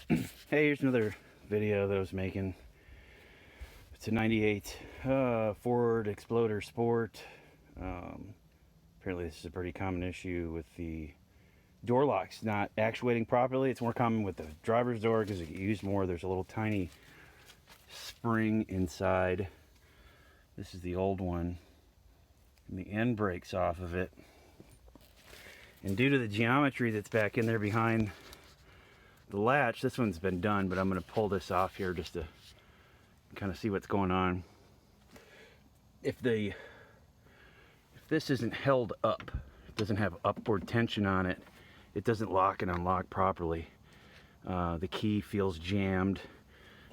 Hey, here's another video that I was making. It's a 98 Ford Exploder Sport. Apparently this is a pretty common issue with the door locks not actuating properly. It's more common with the driver's door because it gets used more. There's a little tiny spring inside. This is the old one, and the end breaks off of it. And due to the geometry that's back in there behind the latch, this one's been done, but I'm going to pull this off here just to kind of see what's going on. If this isn't held up, it doesn't have upward tension on it, it doesn't lock and unlock properly. The key feels jammed.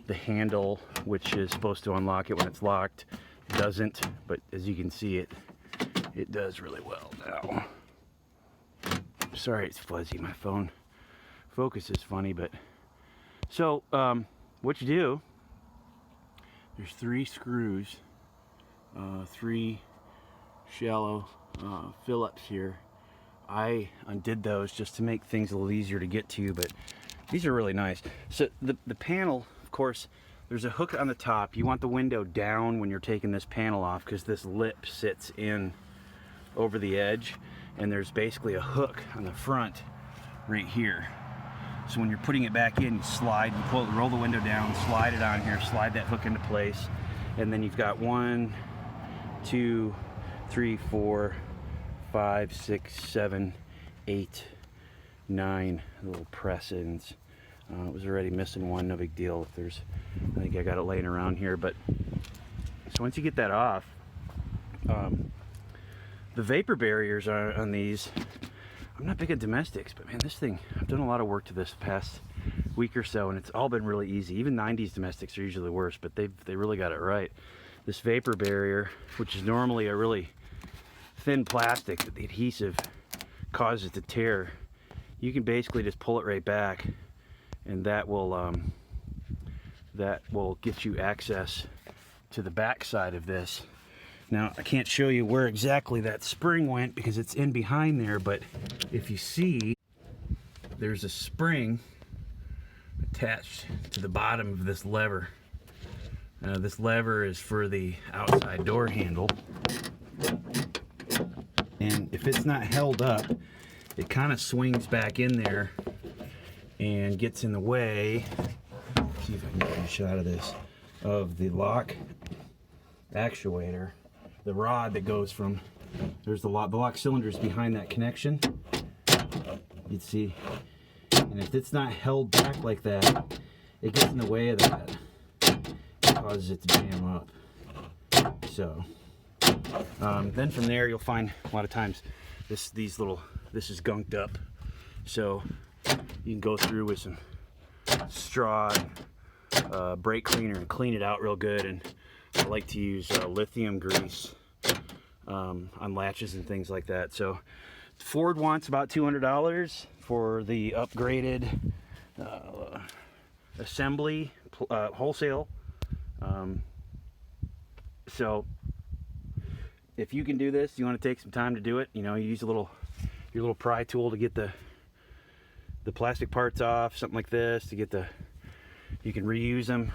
The handle, which is supposed to unlock it when it's locked, doesn't, but as you can see, it does really well now. Sorry it's fuzzy, my phone focus is funny. But so what you do, there's 3 screws, 3 shallow Phillips here. I undid those just to make things a little easier to get to, but these are really nice. So the panel, of course, there's a hook on the top. You want the window down when you're taking this panel off because this lip sits in over the edge, and there's basically a hook on the front right here. So when you're putting it back in, you slide, you pull, roll the window down, slide it on here, slide that hook into place, and then you've got 1, 2, 3, 4, 5, 6, 7, 8, 9 little press-ins. It was already missing one, no big deal. If there's, I think I got it laying around here. But so once you get that off, the vapor barriers are on these. I'm not big at domestics, but man, this thing, I've done a lot of work to this past week or so, and it's all been really easy. Even 90s domestics are usually worse, but they really got it right. This vapor barrier, which is normally a really thin plastic, but the adhesive causes it to tear. You can basically just pull it right back, and that will get you access to the back side of this. Now, I can't show you where exactly that spring went because it's in behind there, but if you see, there's a spring attached to the bottom of this lever. This lever is for the outside door handle, and if it's not held up, it kind of swings back in there and gets in the way. Let's see if I can get a shot of this, of the lock actuator. The rod that goes from, there's the lock cylinders behind that connection. You'd see, and if it's not held back like that, it gets in the way of that. It causes it to jam up. So then from there, you'll find a lot of times this is gunked up. So you can go through with some straw, brake cleaner, and clean it out real good. And I like to use lithium grease on latches and things like that. So Ford wants about $200 for the upgraded assembly wholesale. So if you can do this, you want to take some time to do it. You know, you use your little pry tool to get the plastic parts off, something like this, to get you can reuse them.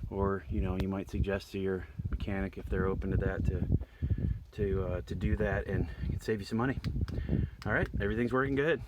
Or you might suggest to your mechanic, if they're open to that, to do that, and it can save you some money. All right, everything's working good.